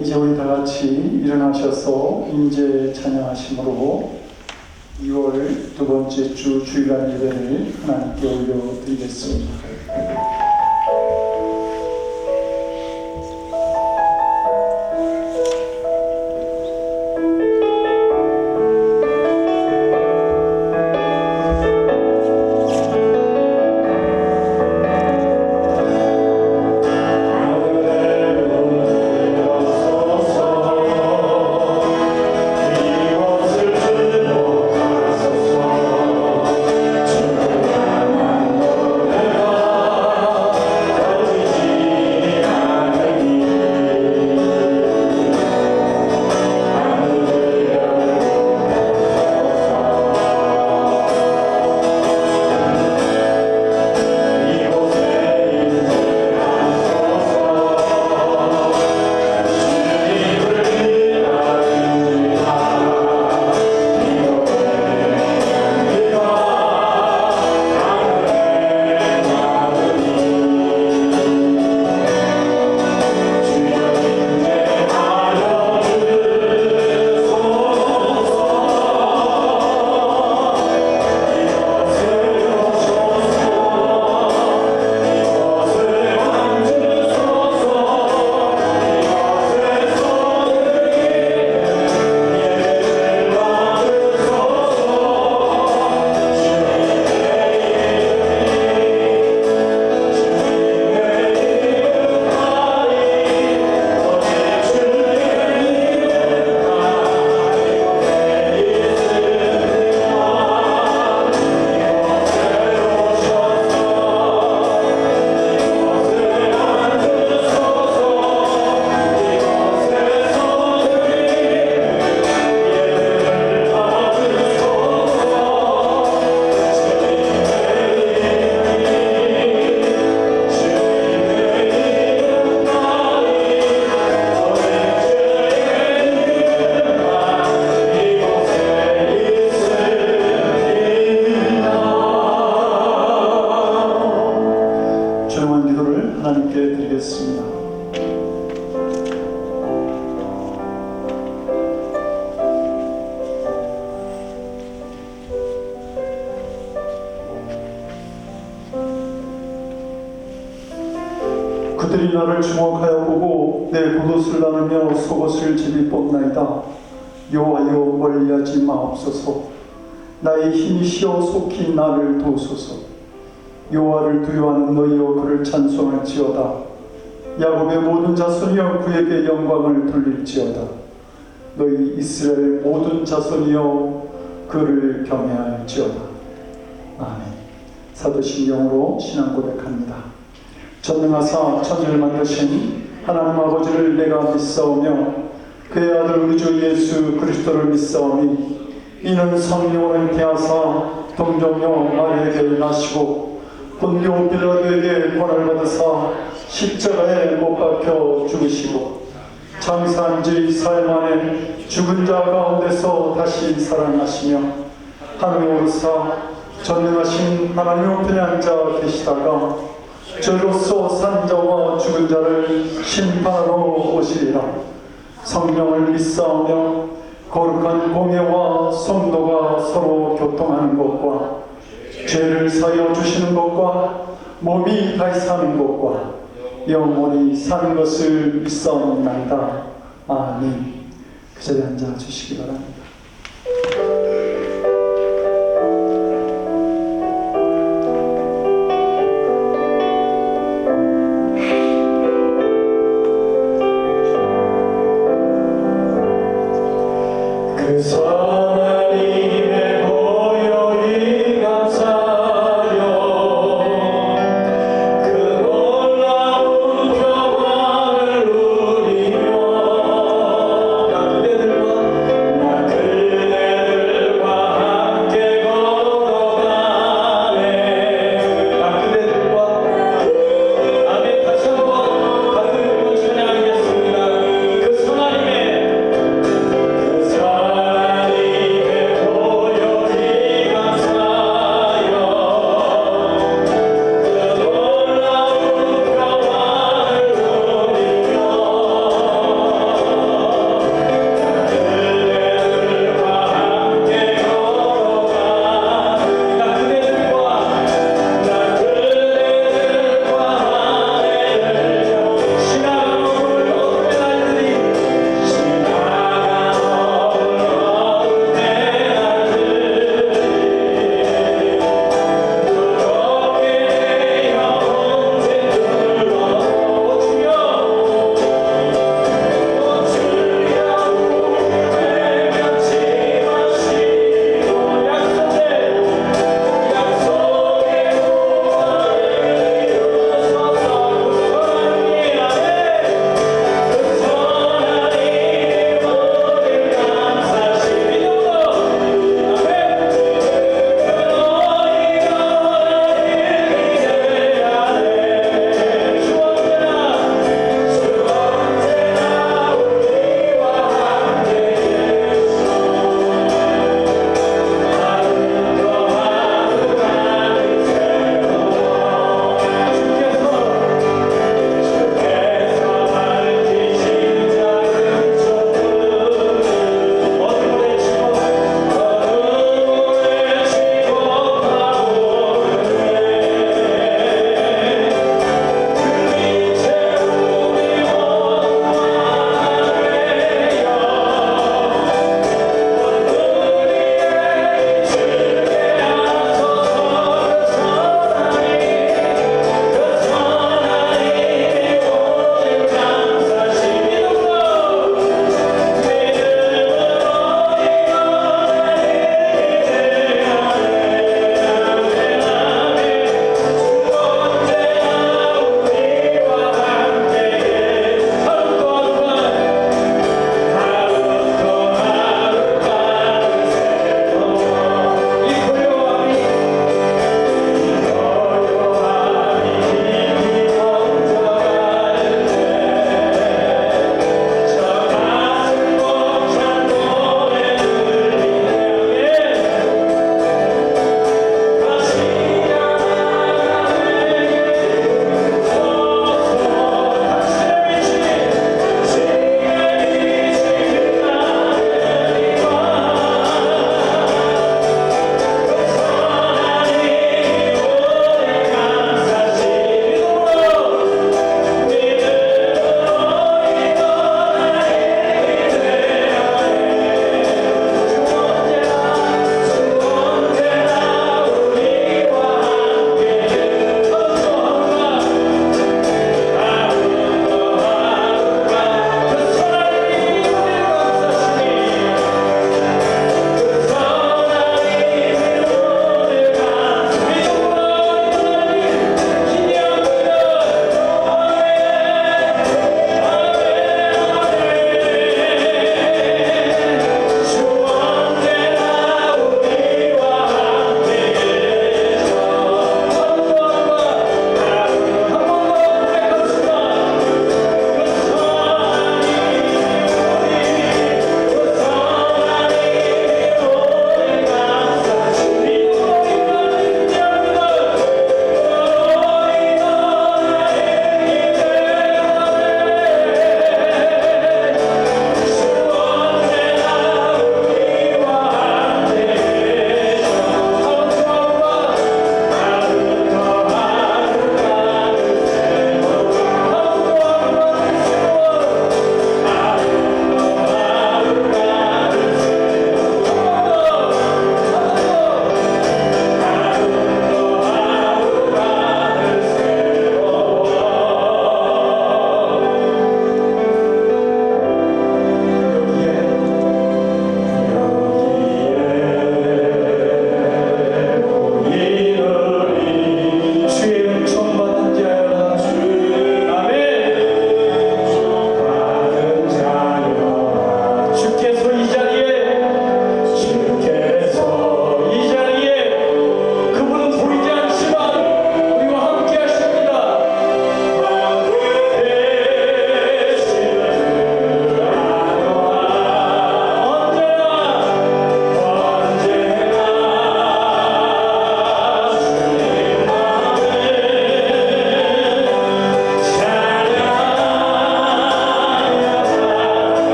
이제 우리 다 같이 일어나셔서 인제 찬양하심으로 2월 두 번째 주 주일날 예배를 하나님께 올려드리겠습니다. 그들이 나를 주목하여 보고 내 겉옷을 나누며 속옷을 제비 뽑나이다. 여호와여 멀리하지 마옵소서. 나의 힘이시여 속히 나를 도우소서. 여호와를 두려워하는 너희여 그를 찬송할지어다. 야곱의 모든 자손이여 그에게 영광을 돌릴지어다. 너희 이스라엘 모든 자손이여 그를 경외할지어다. 아멘. 사도신경으로 신앙 고백합니다. 전능하사 천지를 만드신 하나님 아버지를 내가 믿사오며 그의 아들 우리 주 예수 그리스도를 믿사오니 이는 성령을 잉태하사 동정녀 마리아에게 나시고 본디오 빌라도에게 고난을 받으사 십자가에 못 박혀 죽으시고 장사한 지 사흘 만에 죽은 자 가운데서 다시 살아나시며 하늘에 오르사 전능하신 하나님 우편에 앉아 계시다가 저로서 산 자와 죽은 자를 심판하러 오시리라. 성령을 믿사오며 거룩한 공예와 성도가 서로 교통하는 것과 죄를 사하여 주시는 것과 몸이 다시 사는 것과 영원히 사는 것을 믿사옵나이다. 아멘. 그 자리에 앉아 주시기 바랍니다. 그대들과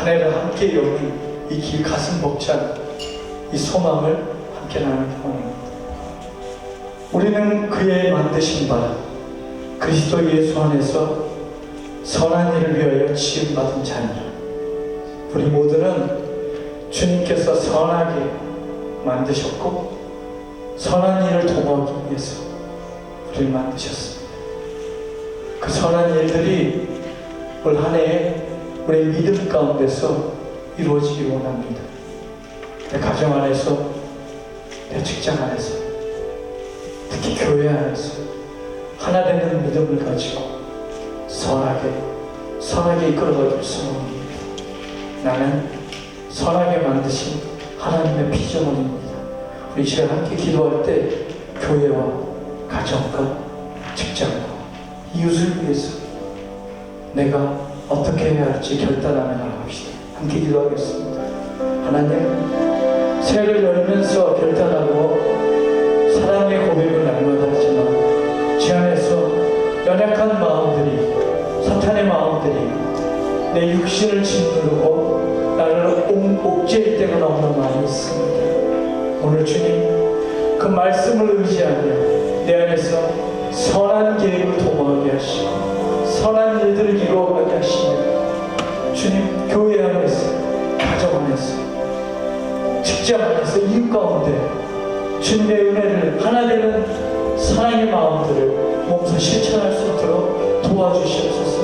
한 해를 함께 여는 이 길 가슴 벅찬 이 소망을 함께 나누기 원합니다. 우리는 그의 만드신 바 그리스도 예수 안에서 선한 일을 위하여 지음받은 자녀. 우리 모두는 주님께서 선하게 만드셨고 선한 일을 도모하기 위해서 우리를 만드셨습니다. 그 선한 일들이 올 한 해에 우리의 믿음 가운데서 이루어지기 원합니다. 내 가정 안에서, 내 직장 안에서, 특히 교회 안에서 하나 되는 믿음을 가지고 선하게 이끌어가길 소원합니다. 나는 선하게 만드신 하나님의 피조물입니다. 우리 시간 함께 기도할 때 교회와 가정과 직장과 이웃을 위해서 내가 어떻게 해야 할지 결단하며 나갑시다. 함께 기도하겠습니다. 하나님, 새해를 열면서 결단하고 사랑의 고백을 날마다 하지만 제 안에서 연약한 마음들이, 사탄의 마음들이 내 육신을 짓누르고 나를 옥죄일 때가 너무 많이 있습니다. 오늘 주님, 그 말씀을 의지하며 내 안에서 선한 계획을 도모하게 하시고 선한 일들을 이루어가게 하시며 주님, 교회 안에서, 가정 안에서, 직장 안에서, 이웃 가운데 주님의 은혜를 하나 되는 사랑의 마음들을 몸소 실천할 수 있도록 도와주시옵소서.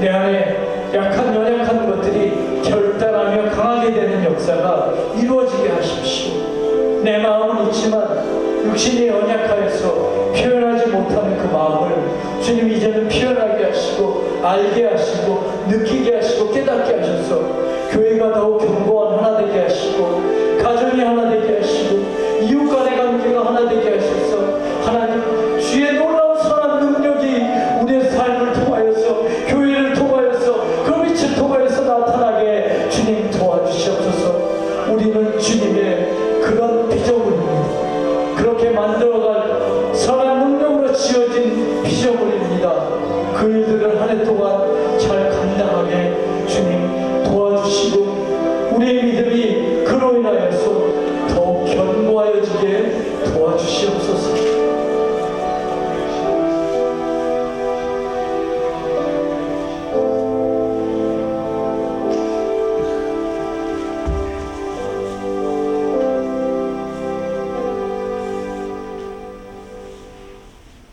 내 안에 연약한 것들이 결단하며 강하게 되는 역사가 이루어지게 하십시오. 내 마음은 있지만 육신이 연약하여서 표현하지 못하는 그 마음을 주님 이제는 표현하게 하시고 알게 하시고 느끼게 하시고 깨닫게 하셔서 교회가 더욱 견고한 하나 되게 하시고 가정이 하나 되게 하시고 이웃 간의 관계가 하나 되게 하셔서 하나님 주의 놀라운 선한 능력이 우리의 삶을 통하여서 교회를 통하여서 그 빛을 통하여서 나타나게 주님 도와주시옵소서. 우리는 주님의 그런 피조물입니다. 그렇게 만들어갈 선한 능력으로 지어진 피조물입니다. 그 일들을 한 해 동안 잘 감당하게 주님 도와주시고 우리의 믿음이 그로 인하여서 더욱 견고하여지게 도와주시옵소서.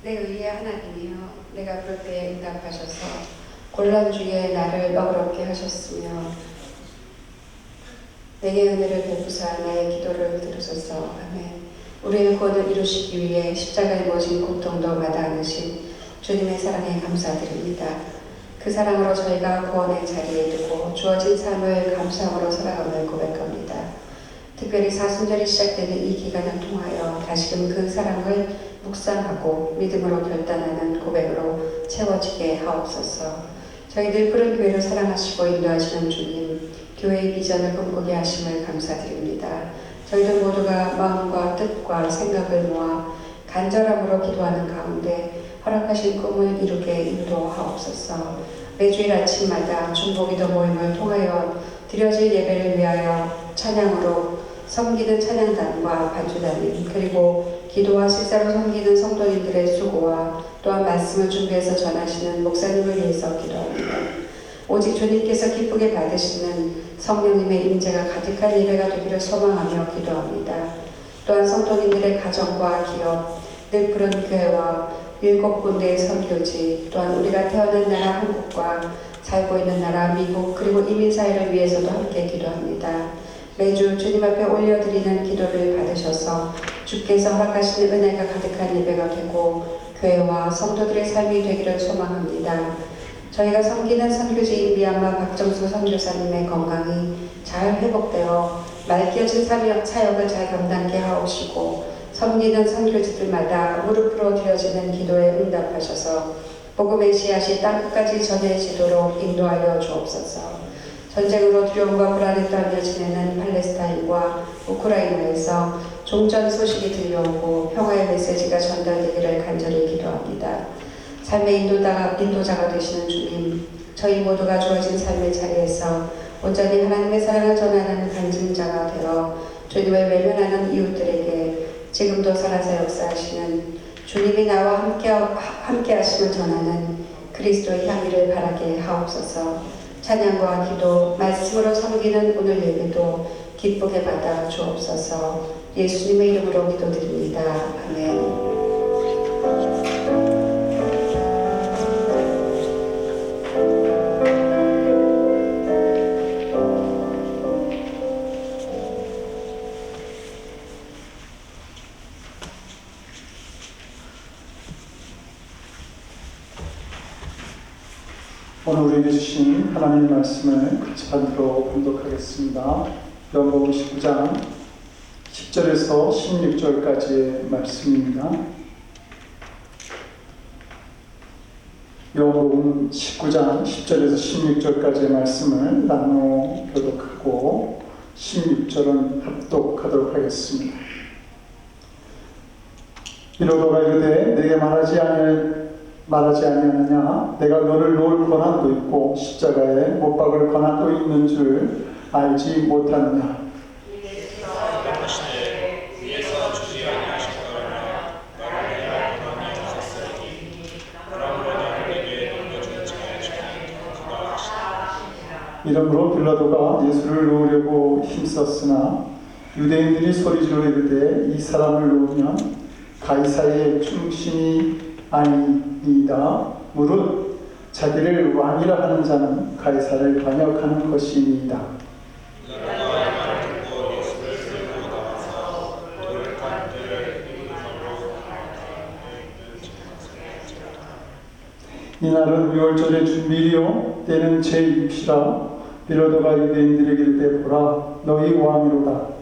내 의의 하나님이여, 내가 부를 때에 응답하셔서 곤란 주에 나를 너그럽게 하셨으며 내게 은혜를 베푸사 나의 기도를 들으소서. 아멘. 우리의 구원을 이루시기 위해 십자가에 모신 고통도 마다하신 주님의 사랑에 감사드립니다. 그 사랑으로 저희가 구원의 자리에 두고 주어진 삶을 감사함으로 살아감을 고백합니다. 특별히 사순절이 시작되는 이 기간을 통하여 다시금 그 사랑을 묵상하고 믿음으로 결단하는 고백으로 채워지게 하옵소서. 저희들 푸른 교회를 사랑하시고 인도하시는 주님, 교회의 비전을 꿈꾸게 하심을 감사드립니다. 저희들 모두가 마음과 뜻과 생각을 모아 간절함으로 기도하는 가운데 허락하신 꿈을 이루게 인도하옵소서. 매주일 아침마다 중보기도 모임을 통하여 드려질 예배를 위하여 찬양으로 섬기는 찬양단과 반주단님, 그리고 기도와 식사로 섬기는 성도님들의 수고와 또한 말씀을 준비해서 전하시는 목사님을 위해서 기도합니다. 오직 주님께서 기쁘게 받으시는 성령님의 임재가 가득한 예배가 되기를 소망하며 기도합니다. 또한 성도님들의 가정과 기업, 늘 푸른 교회와 7군데의 선교지, 또한 우리가 태어난 나라 한국과 살고 있는 나라 미국, 그리고 이민사회를 위해서도 함께 기도합니다. 매주 주님 앞에 올려드리는 기도를 받으셔서 주께서 허락하시는 은혜가 가득한 예배가 되고 교회와 성도들의 삶이 되기를 소망합니다. 저희가 섬기는 선교지인 미얀마 박정수 선교사님의 건강이 잘 회복되어 말겨진 사역을 잘 감당케 하옵시고 섬기는 선교지들마다 무릎으로 드려지는 기도에 응답하셔서 복음의 씨앗이 땅끝까지 전해지도록 인도하여 주옵소서. 전쟁으로 두려움과 불안에 떨며 지내는 팔레스타인과 우크라이나에서 종전 소식이 들려오고 평화의 메시지가 전달되기를 간절히 기도합니다. 삶의 인도자가 되시는 주님, 저희 모두가 주어진 삶의 자리에서 온전히 하나님의 사랑을 전하는 간증자가 되어 주님을 외면하는 이웃들에게 지금도 살아서 역사하시는 주님이 나와 함께 하심을 전하는 그리스도의 향기를 바라게 하옵소서. 찬양과 기도, 말씀으로 섬기는 오늘 예배도 기쁘게 받아 주옵소서. 예수님의 이름으로 기도드립니다. 아멘. 오늘 우리에게 주신 하나님의 말씀을 같이 반드로 봉독하겠습니다. 요한복음 19장 10절에서 16절까지의 말씀입니다. 요한복음 19장 10절에서 16절까지의 말씀을 나누어 교독하고 16절은 합독하도록 하겠습니다. 비로도가 이르되 내게 말하지 아니하느냐 내가 너를 놓을 권한도 있고 십자가에 못 박을 권한도 있는 줄 알지 못하느냐. 이러므로 빌라도가 예수를 놓으려고 힘썼으나 유대인들이 소리지르 이르되 이 사람을 놓으면 가이사의 충신이 아니이다. 무릇 자기를 왕이라 하는 자는 가이사를 반역하는 것이니이다. 이날은 유월절의 준비요 때는 제6시라. 빌라도가 유대인들에게 이르되 보라 너희 왕이로다.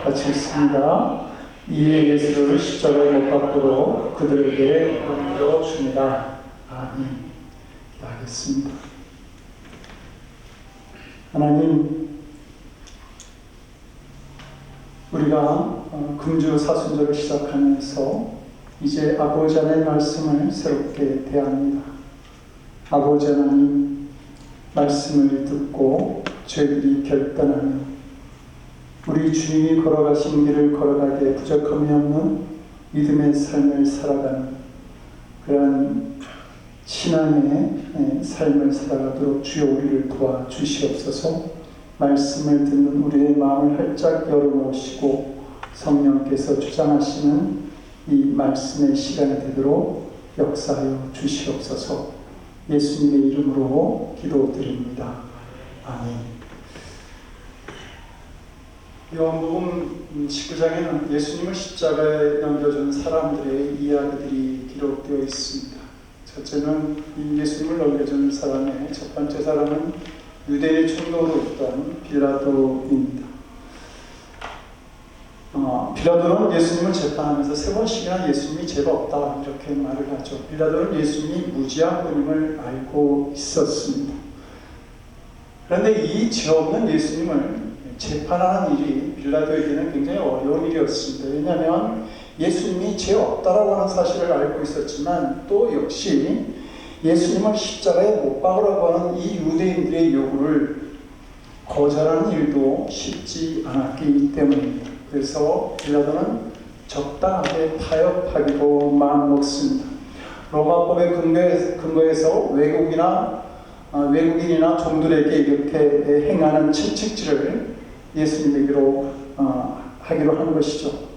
같이 읽습니다. 이에 예수를 십자가에 못 박도록 그들에게 넘겨주니라. 아멘. 기도하겠습니다. 하나님, 우리가 금주 사순절을 시작하면서 이제 아버지 하나님의 말씀을 새롭게 대합니다. 아버지 하나님 말씀을 듣고 죄들이 결단하며 우리 주님이 걸어가신 길을 걸어가기에 부족함이 없는 믿음의 삶을 살아가는 그러한 신앙의 삶을 살아가도록 주여 우리를 도와주시옵소서. 말씀을 듣는 우리의 마음을 활짝 열어놓으시고 성령께서 주장하시는 이 말씀의 시간이 되도록 역사하여 주시옵소서. 예수님의 이름으로 기도드립니다. 아멘. 요한복음 19장에는 예수님을 십자가에 넘겨준 사람들의 이야기들이 기록되어 있습니다. 첫째는 이 예수님을 넘겨준 사람의 첫 번째 사람은 유대의 총독으로 있던 빌라도입니다. 빌라도는 예수님을 재판하면서 3번씩이나 예수님이 죄가 없다 이렇게 말을 하죠. 빌라도는 예수님이 무지한 분임을 알고 있었습니다. 그런데 이 죄 없는 예수님을 재판하는 일이 빌라도에게는 굉장히 어려운 일이었습니다. 왜냐하면 예수님이 죄 없다라고 하는 사실을 알고 있었지만 또 역시 예수님을 십자가에 못 박으라고 하는 이 유대인들의 요구를 거절하는 일도 쉽지 않았기 때문입니다. 그래서 빌라도는 적당하게 타협하기로 마음먹습니다. 로마법의 근거에서 외국인이나 종들에게 이렇게 행하는 채찍질을 예수님에게로 하기로 한 것이죠.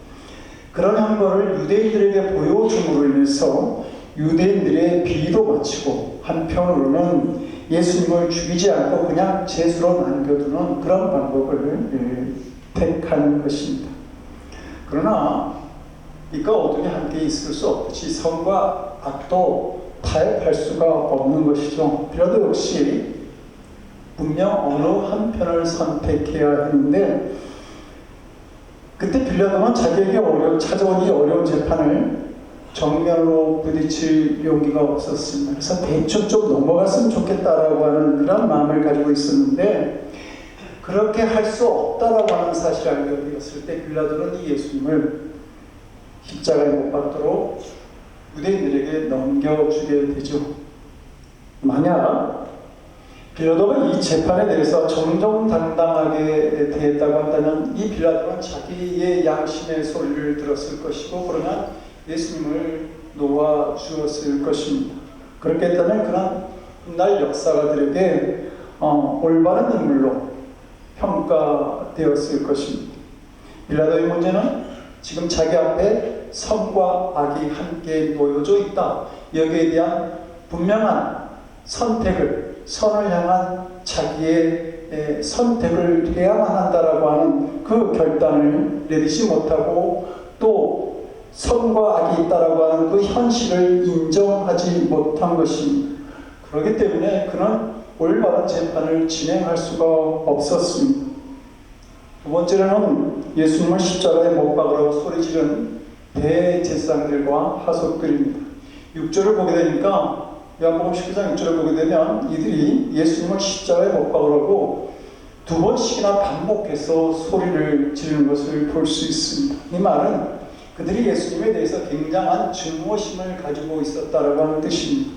그런 행보를 유대인들에게 보여줌으로 인해서 유대인들의 비위도 마치고 한편으로는 예수님을 죽이지 않고 그냥 죄수로 남겨두는 그런 방법을 택하는 것입니다. 그러나 이가 어둠이 함께 있을 수 없듯이 선과 악도 타협할 수가 없는 것이죠. 빌라도 역시 분명 어느 한편을 선택해야 했는데 그때 빌라도는 자기에게 찾아온 이 어려운 재판을 정면으로 부딪힐 용기가 없었습니다. 그래서 대충 좀 넘어갔으면 좋겠다라고 하는 그런 마음을 가지고 있었는데 그렇게 할 수 없다라고 하는 사실을 알게 되었을 때 빌라도는 이 예수님을 십자가에 못 박도록 유대인들에게 넘겨주게 되죠. 만약 빌라도가 이 재판에 대해서 정정당당하게 대했다고 한다면 이 빌라도는 자기의 양심의 소리를 들었을 것이고 그러면 예수님을 놓아주었을 것입니다. 그렇게 했다면 그런 훗날 역사가들에게 올바른 인물로 평가되었을 것입니다. 빌라도의 문제는 지금 자기 앞에 선과 악이 함께 놓여져 있다. 여기에 대한 분명한 선택을, 선을 향한 자기의 선택을 해야만 한다라고 하는 그 결단을 내리지 못하고 또 선과 악이 있다라고 하는 그 현실을 인정하지 못한 것입니다. 그렇기 때문에 그는 올바른 재판을 진행할 수가 없었습니다. 두 번째로는 예수님을 십자가에 못 박으라고 소리지른 대제사장들과 하석들입니다. 6절을 보게 되니까 요한복음 19장 6절을 보게 되면 이들이 예수님을 십자가에 못 박으라고 두 번씩이나 반복해서 소리를 지르는 것을 볼 수 있습니다. 이 말은 그들이 예수님에 대해서 굉장한 증오심을 가지고 있었다라고 하는 뜻입니다.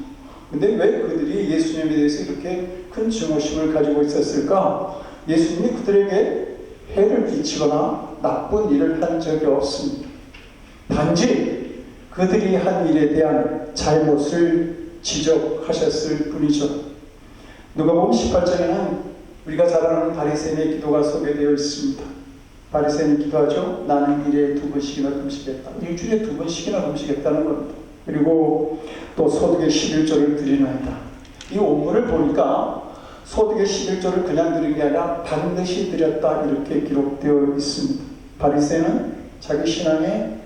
근데 왜 그들이 예수님에 대해서 이렇게 큰 증오심을 가지고 있었을까? 예수님이 그들에게 해를 끼치거나 나쁜 일을 한 적이 없습니다. 단지 그들이 한 일에 대한 잘못을 지적하셨을 뿐이죠. 누가복음 18장에는 우리가 잘 아는 바리새인의 기도가 소개되어 있습니다. 바리새인이 기도하죠. 나는 일에 2번씩이나 금식했다. 일주일에 2번씩이나 금식했다는 겁니다. 그리고 또 소득의 11조를 드리나이다. 이 원문을 보니까 소득의 11조를 그냥 드린 게 아니라 반드시 드렸다 이렇게 기록되어 있습니다. 바리새인은 자기 신앙에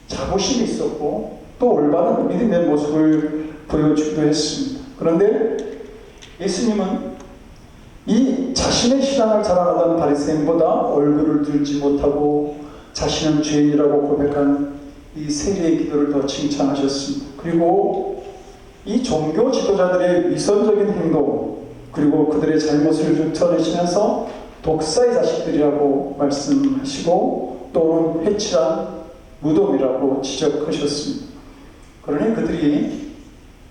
자부심이 있었고 또 올바른 믿음의 모습을 보여주기도 했습니다. 그런데 예수님은 이 자신의 신앙을 자랑하던 바리새인보다 얼굴을 들지 못하고 자신은 죄인이라고 고백한 이 세리의 기도를 더 칭찬하셨습니다. 그리고 이 종교 지도자들의 위선적인 행동 그리고 그들의 잘못을 드러내시면서 독사의 자식들이라고 말씀하시고 또는 회칠한 무덤이라고 지적하셨습니다. 그러니 그들이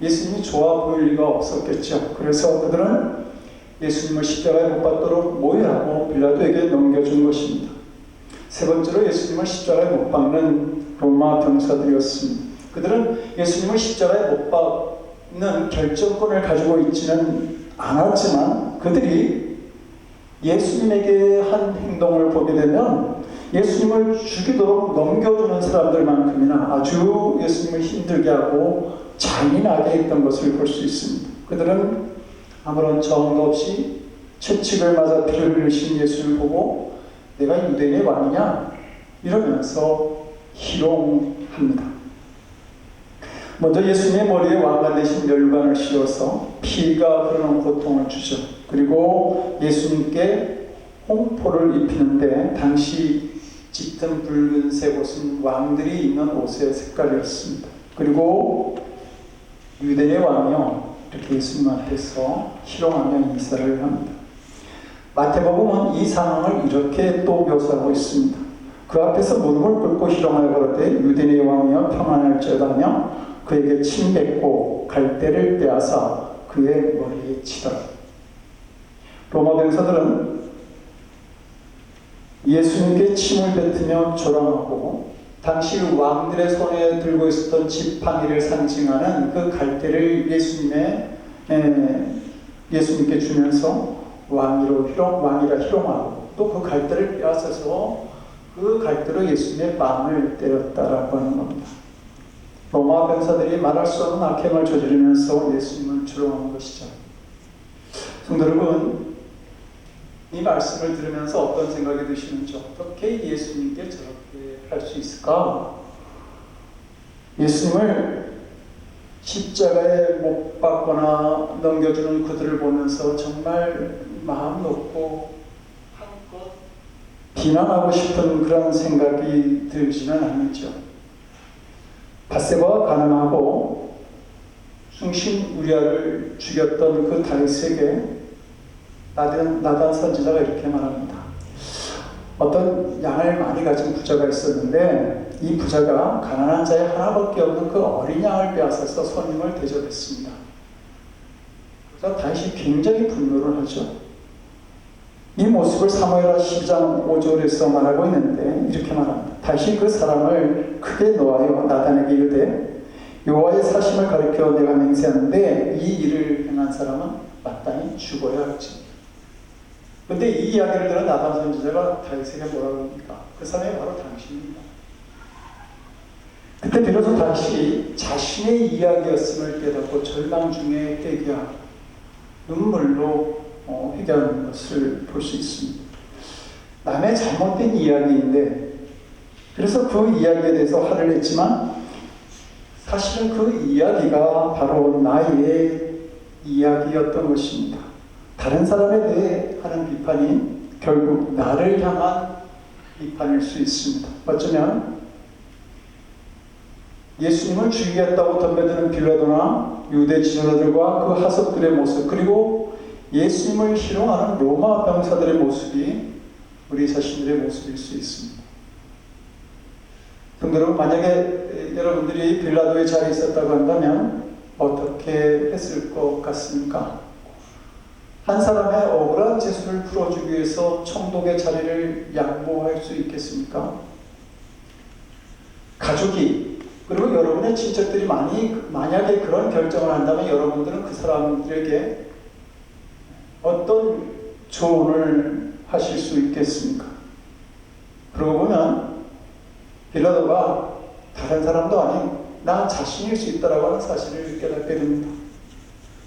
예수님이 좋아 보일 리가 없었겠죠. 그래서 그들은 예수님을 십자가에 못 박도록 모의하고 빌라도에게 넘겨준 것입니다. 세 번째로 예수님을 십자가에 못 박는 로마 병사들이었습니다. 그들은 예수님을 십자가에 못 박는 결정권을 가지고 있지는 않았지만 그들이 예수님에게 한 행동을 보게 되면 예수님을 죽이도록 넘겨주는 사람들만큼이나 아주 예수님을 힘들게 하고 잔인하게 했던 것을 볼 수 있습니다. 그들은 아무런 정도 없이 채찍을 맞아 피를 흘리신 예수를 보고 내가 유대인의 왕이냐? 이러면서 희롱합니다. 먼저 예수님의 머리에 왕관 대신 멸관을 씌워서 피가 흐르는 고통을 주죠. 그리고 예수님께 홍포를 입히는데 당시 짙은 붉은색 옷은 왕들이 입는 옷의 색깔이었습니다. 그리고 유대의 왕이요 이렇게 예수님 앞에서 희롱하며 인사를 합니다. 마태복음은 이 상황을 이렇게 또 묘사하고 있습니다. 그 앞에서 무릎을 꿇고 희롱하여 걸었되 유대의 왕이여 평안할지어다며 그에게 침 뱉고 갈대를 빼앗아 그의 머리에 치더라. 로마 병사들은 예수님께 침을 뱉으며 조롱하고 당시 왕들의 손에 들고 있었던 지팡이를 상징하는 그 갈대를 예수님께 주면서 왕이라 희롱하고 또 그 갈대를 빼앗아서 그 갈대로 예수님의 마음을 때렸다라고 하는 겁니다. 로마 병사들이 말할 수 없는 악행을 저지르면서 예수님을 조롱한 것이죠. 성도 여러분, 이 말씀을 들으면서 어떤 생각이 드시는지, 어떻게 예수님께 저렇게 할 수 있을까? 예수님을 십자가에 못 박거나 넘겨주는 그들을 보면서 정말 마음 놓고 한껏 비난하고 싶은 그런 생각이 들지는 않죠. 밧세바가 가늠하고 충신 우리아를 죽였던 그 다윗에게 나단 선지자가 이렇게 말합니다. 어떤 양을 많이 가진 부자가 있었는데 이 부자가 가난한 자의 하나밖에 없는 그 어린 양을 빼앗아서 손님을 대접했습니다. 그래서 다윗이 굉장히 분노를 하죠. 이 모습을 사무엘하 12장 5절에서 말하고 있는데 이렇게 말합니다. 다시 그 사람을 크게 놓아여 나단에게 이르되 여호와의 사심을 가리켜 내가 맹세하는데 이 일을 행한 사람은 마땅히 죽어야 할지. 그런데 이 이야기를 들은 나단 선지자가 다윗에게 뭐라고 합니까? 그 사람이 바로 당신입니다. 그때 비로소 다윗이 자신의 이야기였음을 깨닫고 절망 중에 회개하고 눈물로 회개하는 것을 볼 수 있습니다. 남의 잘못된 이야기인데 그래서 그 이야기에 대해서 화를 냈지만 사실은 그 이야기가 바로 나의 이야기였던 것입니다. 다른 사람에 대해 하는 비판이 결국 나를 향한 비판일 수 있습니다. 어쩌면 예수님을 죽이겠다고 덤벼드는 빌라도나 유대 지도자들과 그 하석들의 모습, 그리고 예수님을 희롱하는 로마 병사들의 모습이 우리 자신들의 모습일 수 있습니다. 여러분, 만약에 여러분들이 빌라도의 자리에 있었다고 한다면 어떻게 했을 것 같습니까? 한 사람의 억울한 죄수를 풀어주기 위해서 총독의 자리를 양보할 수 있겠습니까? 가족이 그리고 여러분의 친척들이 만약에 그런 결정을 한다면 여러분들은 그 사람들에게 어떤 조언을 하실 수 있겠습니까? 그러고 보면 빌라도가 다른 사람도 아닌 나 자신일 수 있다라고 하는 사실을 깨닫게 됩니다.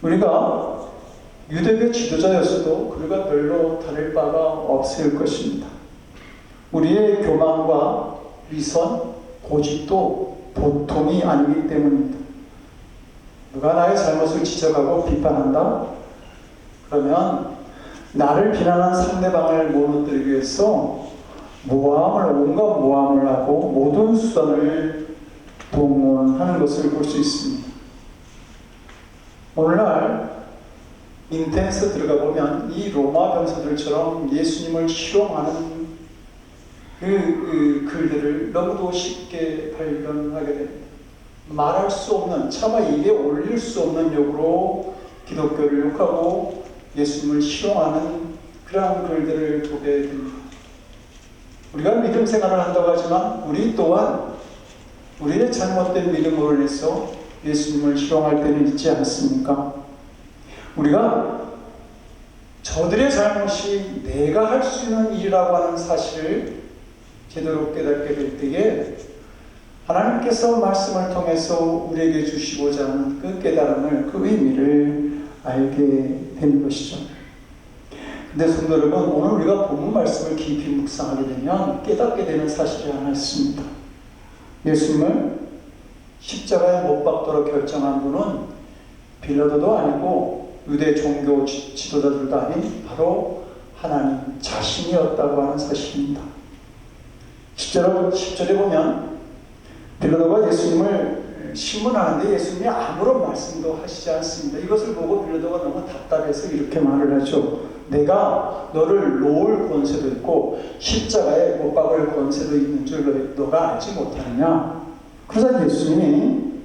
우리가 유대교 지도자였어도 그가 별로 다를 바가 없을 것입니다. 우리의 교만과 위선, 고집도 보통이 아니기 때문입니다. 누가 나의 잘못을 지적하고 비판한다? 그러면 나를 비난한 상대방을 무너뜨리기 위해서 온갖 모함을 하고 모든 수단을 동원하는 것을 볼 수 있습니다. 오늘날 인터넷에 들어가 보면 이 로마 병사들처럼 예수님을 희롱하는 그 글들을 너무도 쉽게 발견하게 됩니다. 말할 수 없는, 차마 입에 올릴 수 없는 욕으로 기독교를 욕하고 예수님을 희롱하는 그러한 글들을 보게 됩니다. 우리가 믿음 생활을 한다고 하지만 우리 또한 우리의 잘못된 믿음으로 인해서 예수님을 희롱할 때는 있지 않습니까? 우리가 저들의 잘못이 내가 할 수 있는 일이라고 하는 사실을 제대로 깨닫게 될 때에 하나님께서 말씀을 통해서 우리에게 주시고자 하는 그 깨달음을, 그 의미를 알게 되는 것이죠. 근데 성도 여러분, 오늘 우리가 본문 말씀을 깊이 묵상하게 되면 깨닫게 되는 사실이 하나 있습니다. 예수님을 십자가에 못 박도록 결정한 분은 빌라도도 아니고 유대 종교 지도자들도 아닌 바로 하나님 자신이었다고 하는 사실입니다. 10절에 보면 빌라도가 예수님을 신문하는데 예수님이 아무런 말씀도 하시지 않습니다. 이것을 보고 빌라도가 너무 답답해서 이렇게 말을 하죠. 내가 너를 놓을 권세도 있고 십자가에 못 박을 권세도 있는 줄 너가 알지 못하느냐. 그러자 예수님이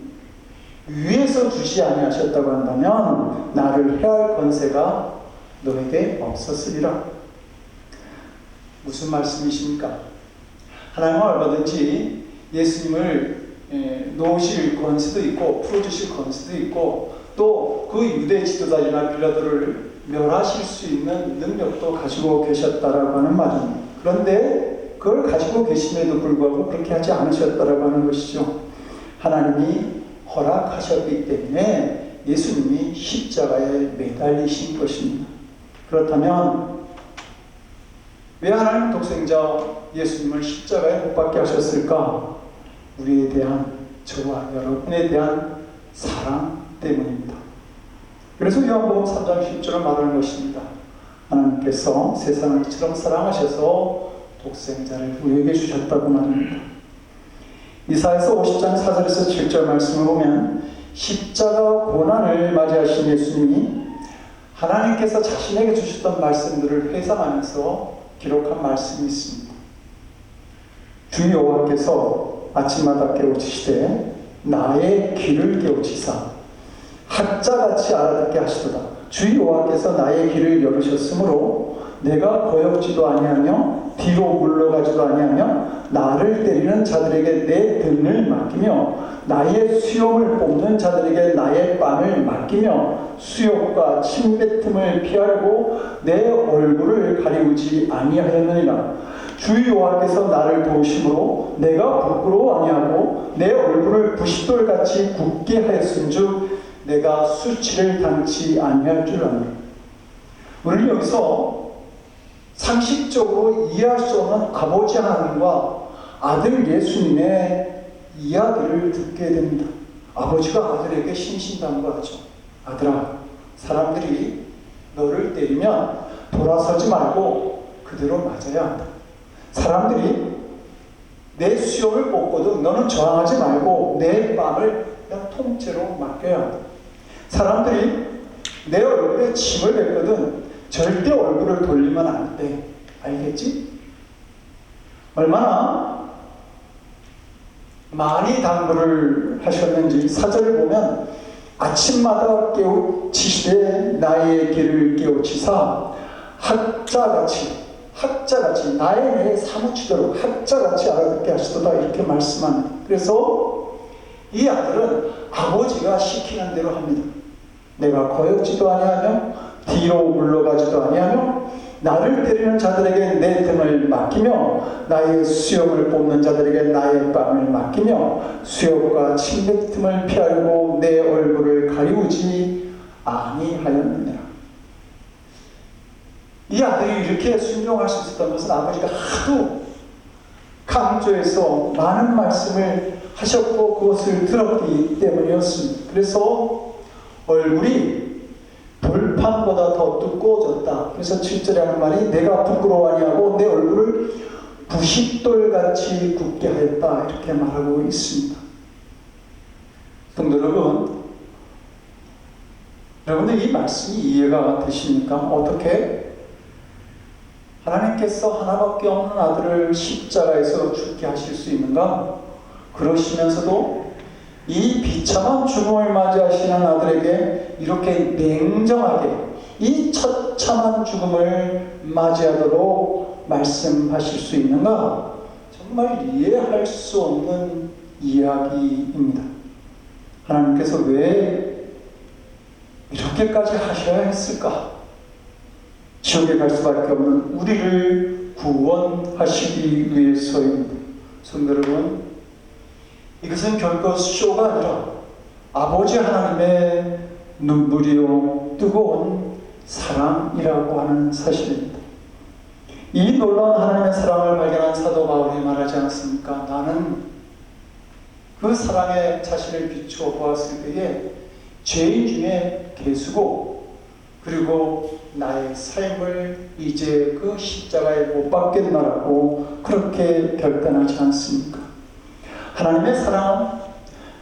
위에서 주지 아니하셨다고 한다면 나를 해할 권세가 너에게 없었으리라. 무슨 말씀이십니까? 하나님은 얼마든지 예수님을 놓으실 권세도 있고 풀어주실 권세도 있고 또 그 유대 지도자이나 빌라도를 멸하실 수 있는 능력도 가지고 계셨다라고 하는 말입니다. 그런데 그걸 가지고 계심에도 불구하고 그렇게 하지 않으셨다라고 하는 것이죠. 하나님이 허락하셨기 때문에 예수님이 십자가에 매달리신 것입니다. 그렇다면 왜 하나님 독생자 예수님을 십자가에 못 박게 하셨을까? 우리에 대한, 저와 여러분에 대한 사랑 때문입니다. 그래서 요한복음 3장 10절을 말하는 것입니다. 하나님께서 세상을 이처럼 사랑하셔서 독생자를 우리에게 주셨다고 말합니다. 이사야서 50장 4절에서 7절 말씀을 보면 십자가 고난을 맞이하신 예수님이 하나님께서 자신에게 주셨던 말씀들을 회상하면서 기록한 말씀이 있습니다. 주 여호와께서 아침마다 깨우치시되 나의 귀를 깨우치사 학자같이 알아듣게 하시도다. 주 여호와께서 나의 귀를 열으셨으므로 내가 거역지도 아니하며 뒤로 물러가지도 아니하며 나를 때리는 자들에게 내 등을 맡기며 나의 수염을 뽑는 자들에게 나의 뺨을 맡기며 수욕과 침뱉음을 피하려고 내 얼굴을 가리우지 아니하였느니라. 주 여호와께서 나를 도우심으로 내가 부끄러워 아니하고 내 얼굴을 부싯돌같이 굳게 하였은즉 내가 수치를 당치 아니할 줄 아노라. 우리는 여기서 상식적으로 이해할 수 없는 아버지 하나님과 아들 예수님의 이야기를 듣게 됩니다. 아버지가 아들에게 신신당부하죠. 아들아, 사람들이 너를 때리면 돌아서지 말고 그대로 맞아야 한다. 사람들이 내 수염을 뽑고도 너는 저항하지 말고 내 뺨을 그냥 통째로 맡겨야 한다. 사람들이 내 얼굴에 침을 뱉거든 절대 얼굴을 돌리면 안 돼. 알겠지? 얼마나 많이 당부를 하셨는지 사절을 보면 아침마다 깨우치시되 나의 길을 깨우치사 학자같이 나의 사무치도록 학자같이 알아듣게 하시도다 이렇게 말씀합니다. 그래서 이 아들은 아버지가 시키는 대로 합니다. 내가 거역지도 아니하며 뒤로 물러가지도 아니하며 나를 때리는 자들에게 내 등을 맡기며 나의 수염을 뽑는 자들에게 나의 뺨을 맡기며 수염과 침뱉음을 피하려고 내 얼굴을 가리우지 아니하였느니라. 이 아들이 이렇게 순종할 수 있었던 것은 아버지가 하도 강조해서 많은 말씀을 하셨고 그것을 들었기 때문이었습니다. 그래서 얼굴이 돌판보다 더 두꺼워졌다. 그래서 7절에 하는 말이 내가 부끄러워 아니하고 내 얼굴을 부싯돌같이 굳게 하였다 이렇게 말하고 있습니다. 성도 여러분들 이 말씀이 이해가 되십니까? 어떻게 하나님께서 하나밖에 없는 아들을 십자가에서 죽게 하실 수 있는가? 그러시면서도 이 비참한 죽음을 맞이하시는 아들에게 이렇게 냉정하게 이 처참한 죽음을 맞이하도록 말씀하실 수 있는가? 정말 이해할 수 없는 이야기입니다. 하나님께서 왜 이렇게까지 하셔야 했을까? 지옥에 갈 수밖에 없는 우리를 구원하시기 위해서입니다. 성도 여러분, 이것은 결코 쇼가 아니라 아버지 하나님의 눈물이요 뜨거운 사랑이라고 하는 사실입니다. 이 놀라운 하나님의 사랑을 발견한 사도 바울이 말하지 않았습니까? 나는 그 사랑에 자신을 비추어 보았을 때에 죄인 중에 괴수고 그리고 나의 삶을 이제 그 십자가에 못 박겠노라고 그렇게 결단하지 않습니까? 하나님의 사랑은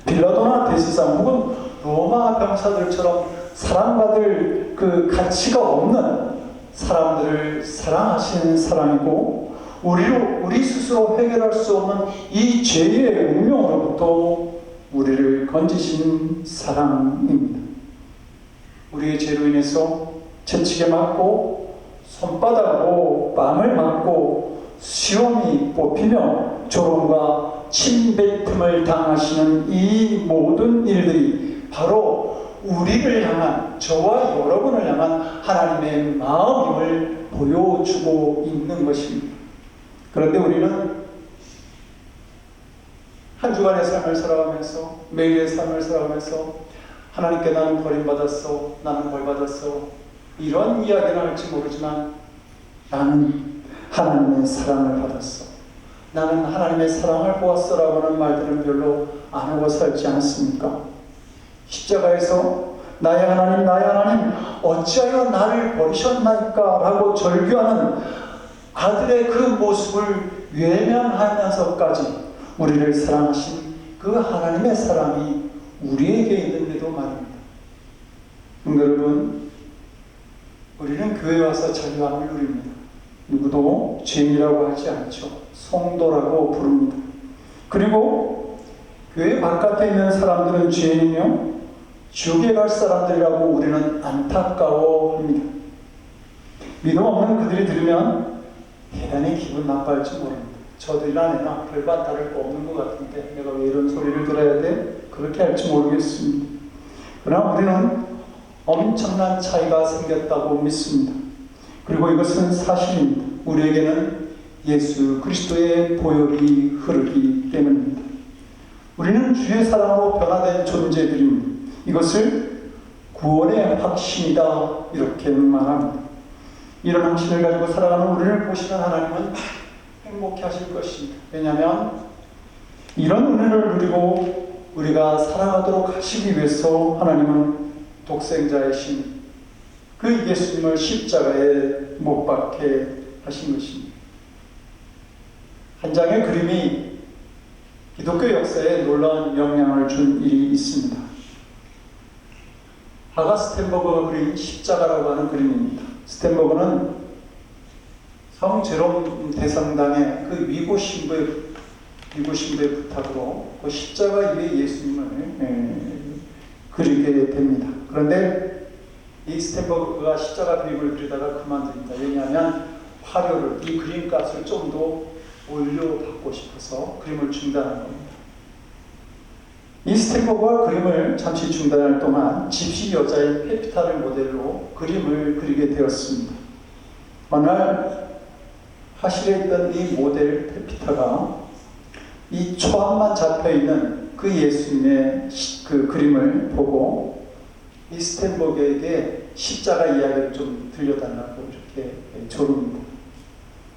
빌라도나 대제사장 혹은 로마 병사들처럼 사랑받을 그 가치가 없는 사람들을 사랑하시는 사랑이고 우리 스스로 해결할 수 없는 이 죄의 운명으로부터 우리를 건지신 사랑입니다. 우리의 죄로 인해서 채찍에 맞고 손바닥으로 뺨을 맞고 수염이 뽑히며 조롱과 침뱉음을 당하시는 이 모든 일들이 바로 우리를 향한 저와 여러분을 향한 하나님의 마음임을 보여주고 있는 것입니다. 그런데 우리는 한 주간의 삶을 살아가면서 매일의 삶을 살아가면서 하나님께 나는 버림받았어, 나는 벌받았어 이런 이야기를 할지 모르지만 나는 하나님의 사랑을 받았어, 나는 하나님의 사랑을 보았어 라고 하는 말들은 별로 안 하고 살지 않습니까? 십자가에서 나의 하나님 어찌하여 나를 버리셨나이까 라고 절규하는 아들의 그 모습을 외면하면서까지 우리를 사랑하신 그 하나님의 사랑이 우리에게 있는데도 말입니다. 여러분, 우리는 교회에 와서 자유함을 누립니다. 누구도 죄인이라고 하지 않죠. 성도라고 부릅니다. 그리고 교회 바깥에 있는 사람들은 죄인이며 지옥에 갈 사람들이라고 우리는 안타까워합니다. 믿음 없는 그들이 들으면 대단히 기분 나빠할지 모릅니다. 저들이나 내나 별반 다를 거 없는 것 같은데 내가 왜 이런 소리를 들어야 돼? 그렇게 할지 모르겠습니다. 그러나 우리는 엄청난 차이가 생겼다고 믿습니다. 그리고 이것은 사실입니다. 우리에게는 예수 그리스도의 보혈이 흐르기 때문입니다. 우리는 주의 사랑으로 변화된 존재들입니다. 이것을 구원의 확신이다 이렇게 말합니다. 이런 확신을 가지고 살아가는 우리를 보시는 하나님은 행복해 하실 것입니다. 왜냐하면 이런 은혜를 누리고 우리가 살아가도록 하시기 위해서 하나님은 독생자이신 그 예수님을 십자가에 못 박게 하신 것입니다. 한 장의 그림이 기독교 역사에 놀라운 영향을 준 일이 있습니다. 하가 스텐버그가 그린 십자가라고 하는 그림입니다. 스텐버그는 성 제롬 대성당의 그 위고 신부의 부탁으로 그 십자가 위에 예수님을 그리게 됩니다. 그런데 이 스텐버그가 십자가 그림을 그리다가 그만둡니다. 왜냐하면 화료를, 이 그림값을 좀 더 올려받고 싶어서 그림을 중단한 겁니다. 이 스텐버그가 그림을 잠시 중단할 동안 집시 여자인 페피타를 모델로 그림을 그리게 되었습니다. 어느 날 화실에 있던 이 모델 페피타가 이 초안만 잡혀있는 그 예수님의 그 그림을 보고 이 스텐버그에게 십자가 이야기를 좀 들려달라고 이렇게 조릅니다.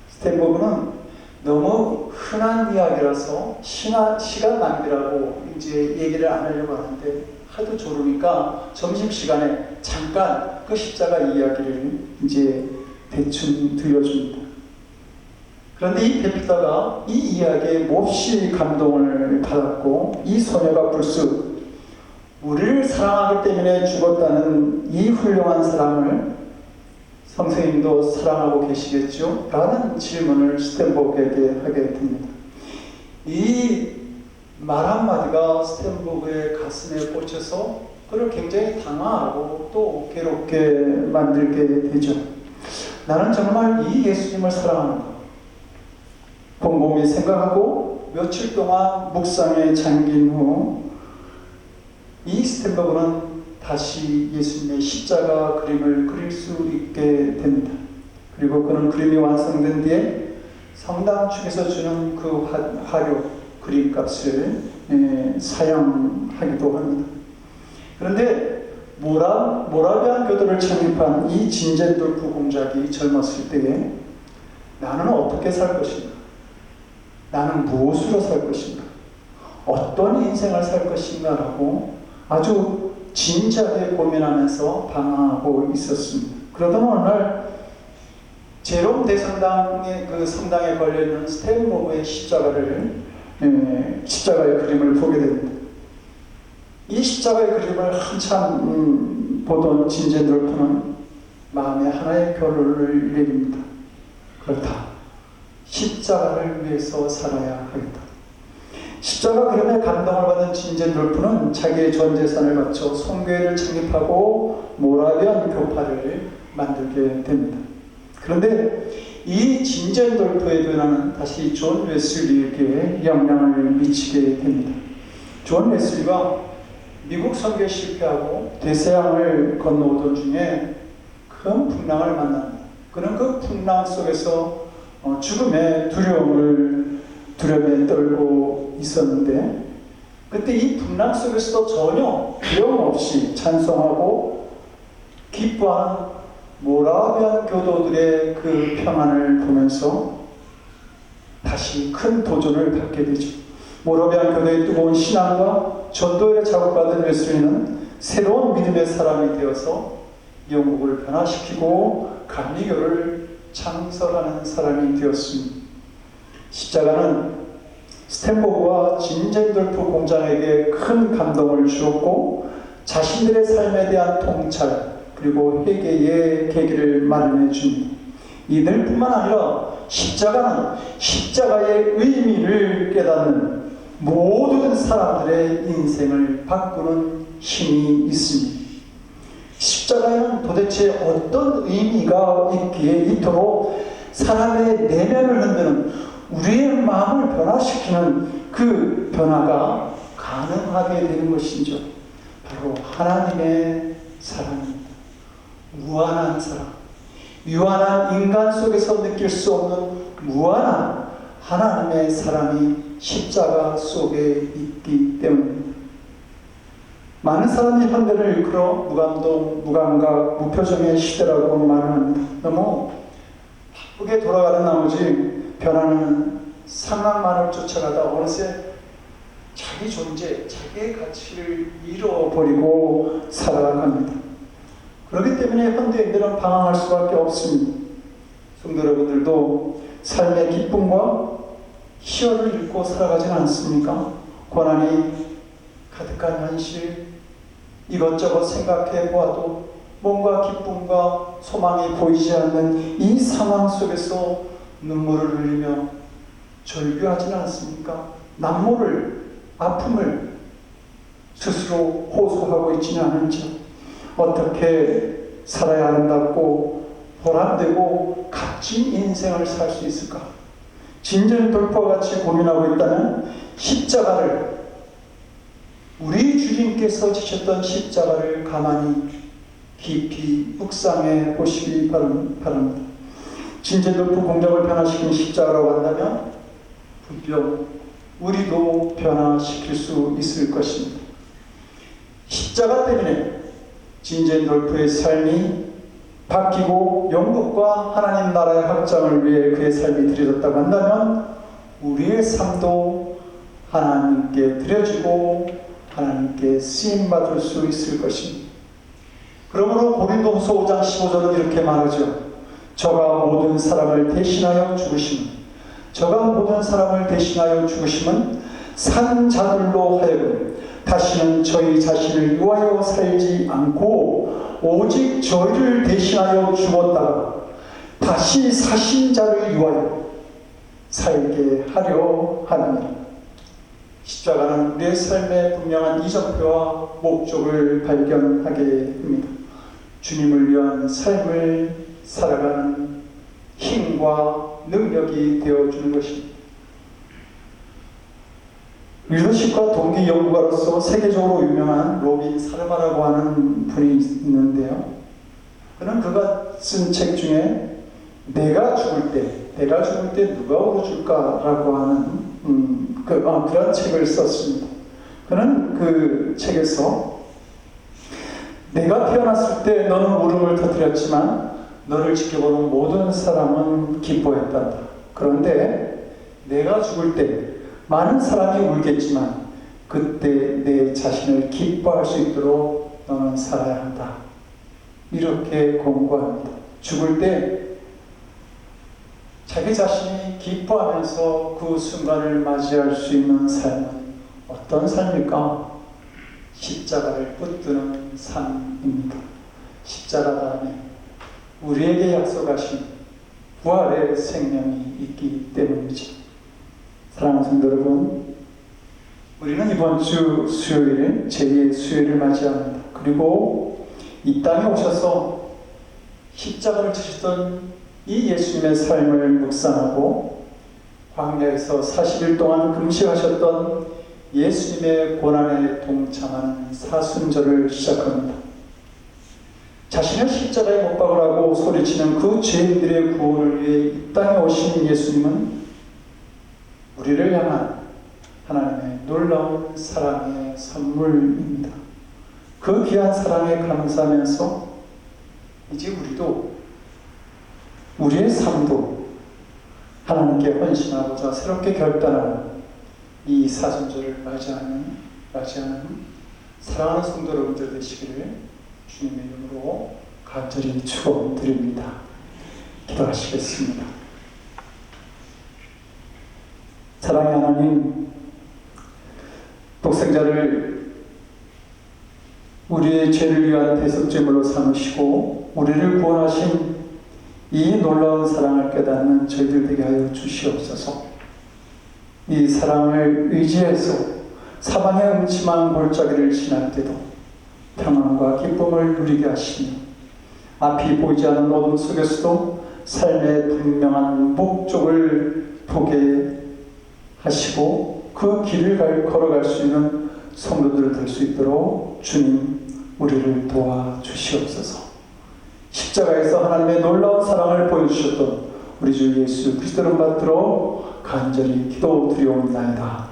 스텐버그는 너무 흔한 이야기라서 시간 낭비라고 이제 얘기를 안 하려고 하는데 하도 조르니까 점심시간에 잠깐 그 십자가 이야기를 이제 대충 들려줍니다. 그런데 이 페피타가 이 이야기에 몹시 감동을 받았고 이 소녀가 불쑥 우리를 사랑하기 때문에 죽었다는 이 훌륭한 사람을 선생님도 사랑하고 계시겠죠? 라는 질문을 스텐버그에게 하게 됩니다. 이 말 한마디가 스텐버그의 가슴에 꽂혀서 그를 굉장히 당황하고 또 괴롭게 만들게 되죠. 나는 정말 이 예수님을 사랑하는가? 곰곰이 생각하고 며칠 동안 묵상에 잠긴 후 이 스텐버그는 다시 예수님의 십자가 그림을 그릴 수 있게 됩니다. 그리고 그는 그림이 완성된 뒤에 성당 측에서 주는 그 화료 그림값을 사용하기도 합니다. 그런데 모라비안 교도를 창립한 이 진젠돌프 공작이 젊었을 때에 나는 어떻게 살 것인가? 나는 무엇으로 살 것인가? 어떤 인생을 살 것인가? 라고 아주 진지하게 고민하면서 방황하고 있었습니다. 그러던 어느 날 제롬 대성당의 그 성당에 걸려있는 스텐버그의 십자가의 그림을 보게 됩니다. 이 십자가의 그림을 한참 보던 진젠돌프는 마음에 하나의 결론을 내립니다. 그렇다. 십자가를 위해서 살아야 하겠다. 십자가 그림에 감동을 받은 진젠돌프는 자기의 전 재산을 바쳐 송교회를 창립하고 모라비안 교파를 만들게 됩니다. 그런데 이 진젠돌프의 변화는 다시 존 웨슬리에게 영향을 미치게 됩니다. 존 웨슬리가 미국 선교에 실패하고 대서양을 건너오던 중에 큰 풍랑을 만납니다. 그는 그 풍랑 속에서 죽음의 두려움에 떨고 있었는데 그때 이 풍랑 속에서도 전혀 두려움 없이 찬송하고 기뻐하는 모라비안 교도들의 그 평안을 보면서 다시 큰 도전을 받게 되죠. 모라비안 교도의 뜨거운 신앙과 전도에 자극받은 웨슬리는 새로운 믿음의 사람이 되어서 영국을 변화시키고 감리교를 창설하는 사람이 되었습니다. 십자가는 스탠포드와 진젠돌프 공장에게 큰 감동을 주었고 자신들의 삶에 대한 통찰 그리고 회개의 계기를 마련해 줍니다. 이들뿐만 아니라 십자가는 십자가의 의미를 깨닫는 모든 사람들의 인생을 바꾸는 힘이 있습니다. 십자가에는 도대체 어떤 의미가 있기에 이토록 사람의 내면을 흔드는 우리의 마음을 변화시키는 그 변화가 가능하게 되는 것이죠. 바로 하나님의 사랑입니다. 무한한 사랑, 유한한 인간 속에서 느낄 수 없는 무한한 하나님의 사랑이 십자가 속에 있기 때문입니다. 많은 사람이 현대를 일컬어 무감동, 무감각, 무표정의 시대라고 말합니다. 너무 바쁘게 돌아가는 나머지 변하는 상황만을 쫓아가다 어느새 자기 존재, 자기의 가치를 잃어버리고 살아갑니다. 그렇기 때문에 현대인들은 방황할 수밖에 없습니다. 성도 여러분들도 삶의 기쁨과 희열을 잃고 살아가진 않습니까? 고난이 가득한 현실, 이것저것 생각해 보아도 뭔가 기쁨과 소망이 보이지 않는 이 상황 속에서 눈물을 흘리며 절규하지는 않습니까? 남모를, 아픔을 스스로 호소하고 있지는 않은지 어떻게 살아야 아름답고 보람되고 값진 인생을 살 수 있을까? 진전돌파와 같이 고민하고 있다는 십자가를, 우리 주님께서 지셨던 십자가를 가만히 깊이 묵상해 보시기 바랍니다. 진전돌파 공작을 변화시킨 십자가라고 한다면 분명 우리도 변화시킬 수 있을 것입니다. 십자가 때문에 진젠돌프의 삶이 바뀌고 영국과 하나님 나라의 확장을 위해 그의 삶이 드려졌다고 한다면 우리의 삶도 하나님께 드려지고 하나님께 쓰임받을 수 있을 것입니다. 그러므로 고린도후서 5장 15절은 이렇게 말하죠. 저가 모든 사람을 대신하여 죽으심은, 저가 모든 사람을 대신하여 죽으심은 산 자들로 하여금 다시는 저희 자신을 위하여 살지 않고 오직 저희를 대신하여 죽었다가 다시 사신 자를 위하여 살게 하려 하느니라. 십자가는 우리의 삶의 분명한 이정표와 목적을 발견하게 합니다. 주님을 위한 삶을 살아가는 힘과 능력이 되어주는 것입니다. 리더십과 동기 연구가로서 세계적으로 유명한 로빈 사르마라고 하는 분이 있는데요. 그는 그가 쓴 책 중에 내가 죽을 때 누가 울어줄까라고 하는 그런 책을 썼습니다. 그는 그 책에서 내가 태어났을 때 너는 울음을 터뜨렸지만 너를 지켜보는 모든 사람은 기뻐했단다. 그런데 내가 죽을 때 많은 사람이 울겠지만 그때 내 자신을 기뻐할 수 있도록 너는 살아야 한다. 이렇게 권고합니다. 죽을 때 자기 자신이 기뻐하면서 그 순간을 맞이할 수 있는 삶은 어떤 삶일까? 십자가를 붙드는 삶입니다. 십자가 다음에 우리에게 약속하신 부활의 생명이 있기 때문이죠. 사랑하는 성도 여러분, 우리는 이번 주 수요일 제2의 수요일을 맞이합니다. 그리고 이 땅에 오셔서 십자가를 지셨던 이 예수님의 삶을 묵상하고 광야에서 40일 동안 금식하셨던 예수님의 고난에 동참하는 사순절을 시작합니다. 자신을 십자가에 못 박으라고 소리치는 그 죄인들의 구원을 위해 이 땅에 오신 예수님은 우리를 향한 하나님의 놀라운 사랑의 선물입니다. 그 귀한 사랑에 감사하면서 이제 우리도 우리의 삶도 하나님께 헌신하고자 새롭게 결단하는 이 사순절을 맞이하는 사랑하는 성도 여러분들 되시기를 주님의 이름으로 간절히 축원드립니다. 기도하시겠습니다. 사랑의 하나님, 독생자를 우리의 죄를 위한 대속제물로 삼으시고 우리를 구원하신 이 놀라운 사랑을 깨닫는 저희들 되게 하여 주시옵소서. 이 사랑을 의지해서 사방의 음침한 골짜기를 지날 때도 평안과 기쁨을 누리게 하시며 앞이 보이지 않는 어둠 속에서도 삶의 분명한 목적을 보게 하시고 그 길을 걸어갈 수 있는 성도들 될 수 있도록 주님 우리를 도와주시옵소서. 십자가에서 하나님의 놀라운 사랑을 보여주셨던 우리 주 예수 그리스도를 받들어 간절히 기도드리옵나이다.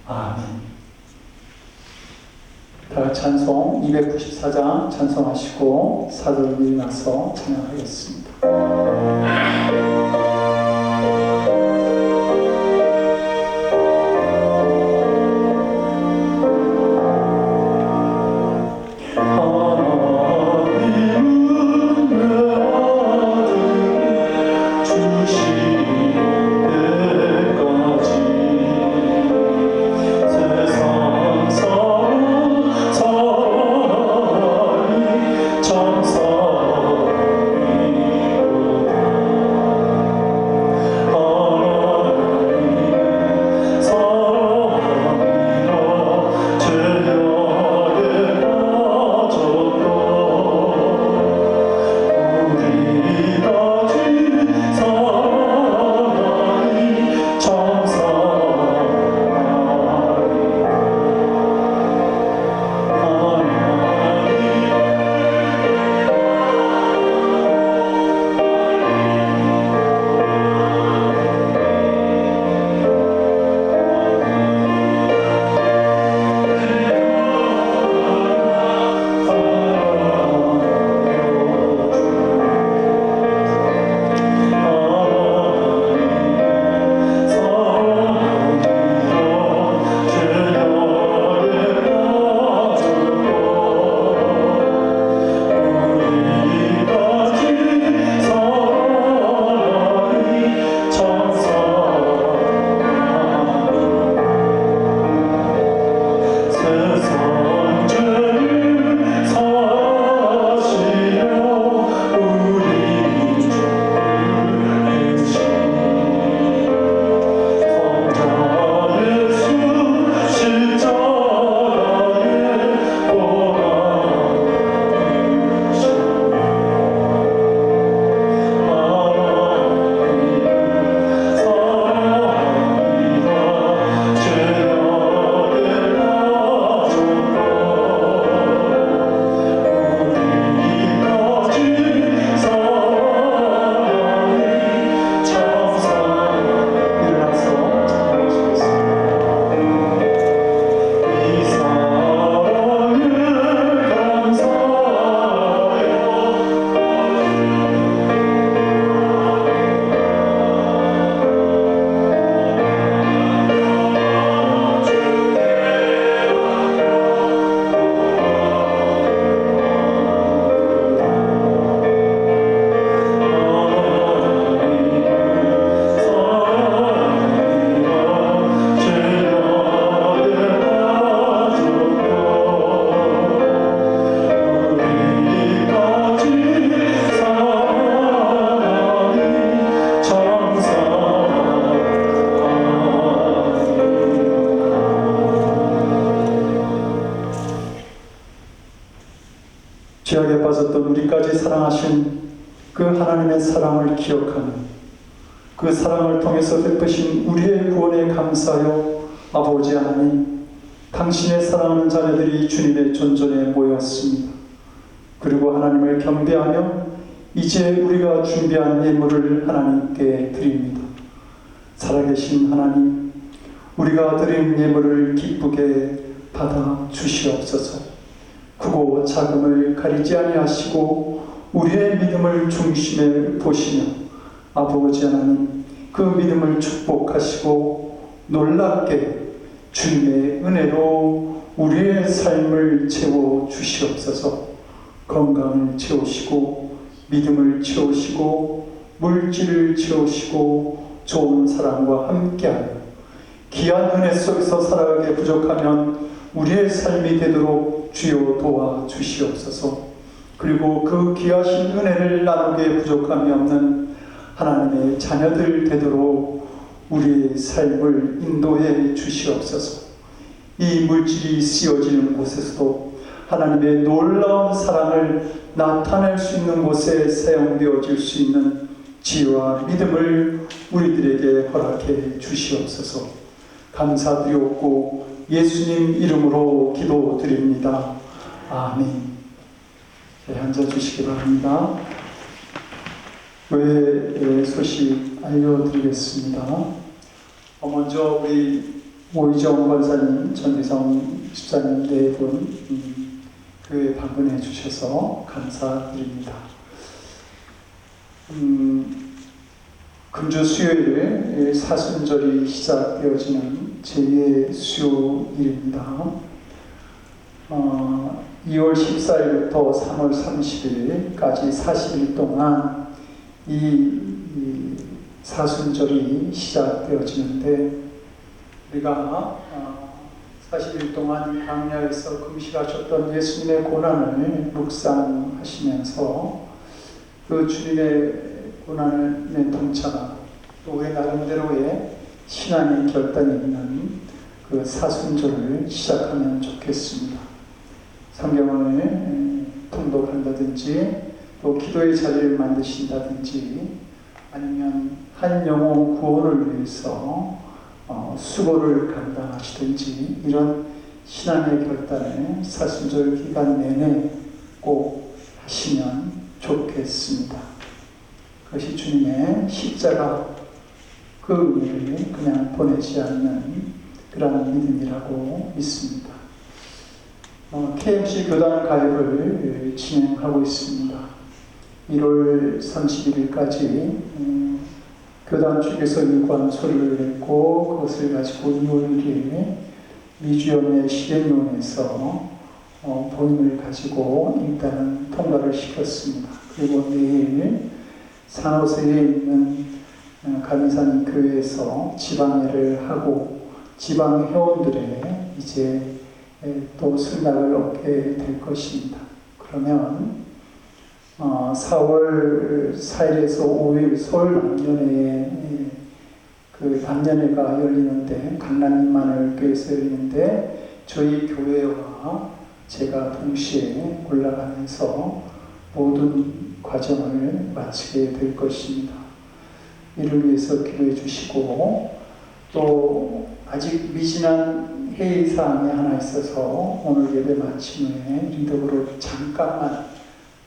아멘. 다 같이 찬송 294장 찬송하시고 사도를 일어나서 찬양하겠습니다. 죄악에 빠졌던 우리까지 사랑하신 그 하나님의 사랑을 기억하는 그 사랑을 통해서 베푸신 우리의 구원에 감사하여 아버지 하나님, 당신의 사랑하는 자녀들이 주님의 존전에 모였습니다. 그리고 하나님을 경배하며 이제 우리가 준비한 예물을 하나님께 드립니다. 살아계신 하나님, 우리가 드린 예물을 기쁘게 받아 주시옵소서. 크고 작음을 가리지 아니하시고 우리의 믿음을 중심에 보시며 아버지 하나님, 그 믿음을 축복하시고 놀랍게 주님의 은혜로 우리의 삶을 채워 주시옵소서. 건강을 채우시고 믿음을 채우시고 물질을 채우시고 좋은 사랑과 함께하여 귀한 은혜 속에서 살아가기 부족하면 우리의 삶이 되도록 주여 도와주시옵소서. 그리고 그 귀하신 은혜를 나누기에 부족함이 없는 하나님의 자녀들 되도록 우리의 삶을 인도해 주시옵소서. 이 물질이 쓰여지는 곳에서도 하나님의 놀라운 사랑을 나타낼 수 있는 곳에 사용되어질 수 있는 지혜와 믿음을 우리들에게 허락해 주시옵소서. 감사드리옵고 예수님 이름으로 기도드립니다. 아멘. 네, 앉아주시기 바랍니다. 교회 소식 알려드리겠습니다. 먼저 우리 오희정 권사님, 전희성 집사님 네 분 교회 방문해 주셔서 감사드립니다. 금주 수요일 사순절이 시작되어지는 제2의 수요일입니다. 2월 14일부터 3월 30일까지 40일 동안 이 사순절이 시작되어지는데, 우리가 40일 동안 광야에서 금식하셨던 예수님의 고난을 묵상하시면서 그 주님의 고난에 동참하고 또 우리 나름대로의 신앙의 결단이 있는 그 사순절을 시작하면 좋겠습니다. 성경을 통독한다든지 또 기도의 자리를 만드신다든지 아니면 한 영혼 구원을 위해서 수고를 감당하시든지 이런 신앙의 결단을 사순절 기간 내내 꼭 하시면 좋겠습니다. 그것이 주님의 십자가 그 의미를 그냥 보내지 않는 그런 믿음이라고 믿습니다. KMC 교단 가입을 진행하고 있습니다. 1월 31일까지 교단 측에서 요구한 소리를 냈고 그것을 가지고 2월 1일 미주연의 실행론에서 본인을 가지고 일단은 통과를 시켰습니다. 그리고 내일 산호세에 있는 감리산 교회에서 지방회를 하고 지방 회원들의 이제 또 승낙을 얻게 될 것입니다. 그러면 4월 4일에서 5일 서울 남녀회에 그 남녀회가 열리는데 강남만을교회에서 열리는데 저희 교회와 제가 동시에 올라가면서 모든 과정을 마치게 될 것입니다. 이를 위해서 기도해 주시고 또 아직 미진한 회의사항이 하나 있어서 오늘 예배 마침 후에 리더브로 잠깐만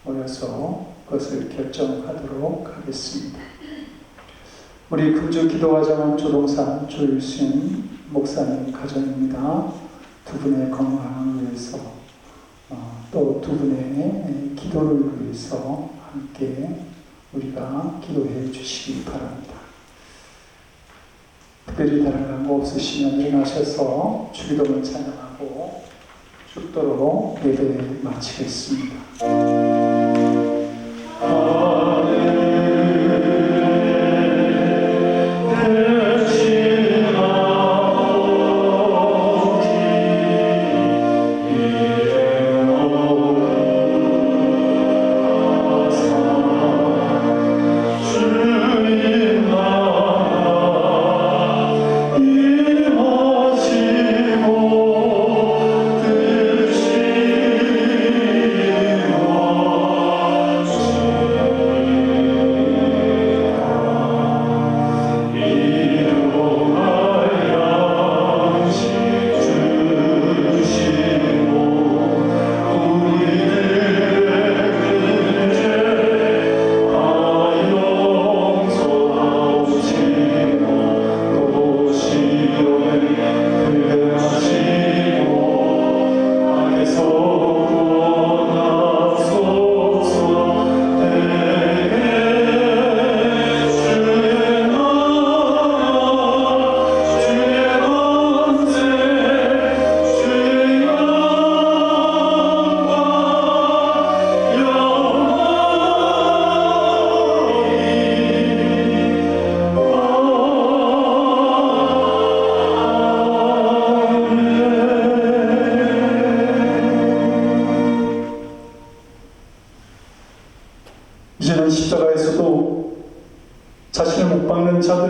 모여서 그것을 결정하도록 하겠습니다. 우리 금주 기도과정은 조동산 조일순 목사님 가정입니다. 두 분의 건강을 위해서 또 두 분의 기도를 위해서 함께 우리가 기도해 주시기 바랍니다. 특별히 다른 광고 없으시면 일어나셔서 주기도문 찬양하고 죽도록 예배 마치겠습니다.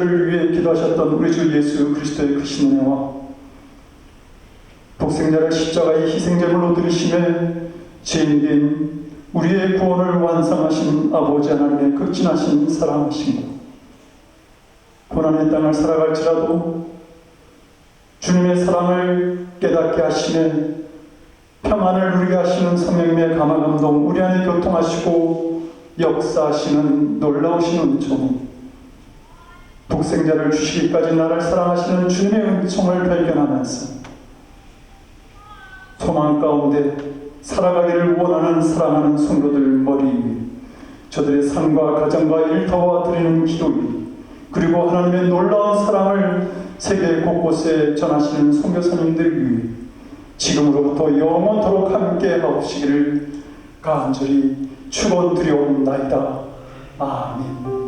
저들을 위해 기도하셨던 우리 주 예수 그리스도의 크신 은혜와 독생자를 십자가의 희생제물로 들으심에 죄인된 우리의 구원을 완성하신 아버지 하나님의 극진하신 사랑하심과 고난의 땅을 살아갈지라도 주님의 사랑을 깨닫게 하시며 평안을 누리게 하시는 성령님의 감화감동 우리 안에 교통하시고 역사하시는 놀라우신 은총이 독생자를 주시기까지 나를 사랑하시는 주님의 은총을 발견하면서 소망 가운데 살아가기를 원하는 사랑하는 성도들 머리 위에 저들의 삶과 가정과 일터와 드리는 기도 위에 그리고 하나님의 놀라운 사랑을 세계 곳곳에 전하시는 선교사님들 위해 지금으로부터 영원토록 함께 하옵시기를 간절히 축원드리옵나이다. 아멘.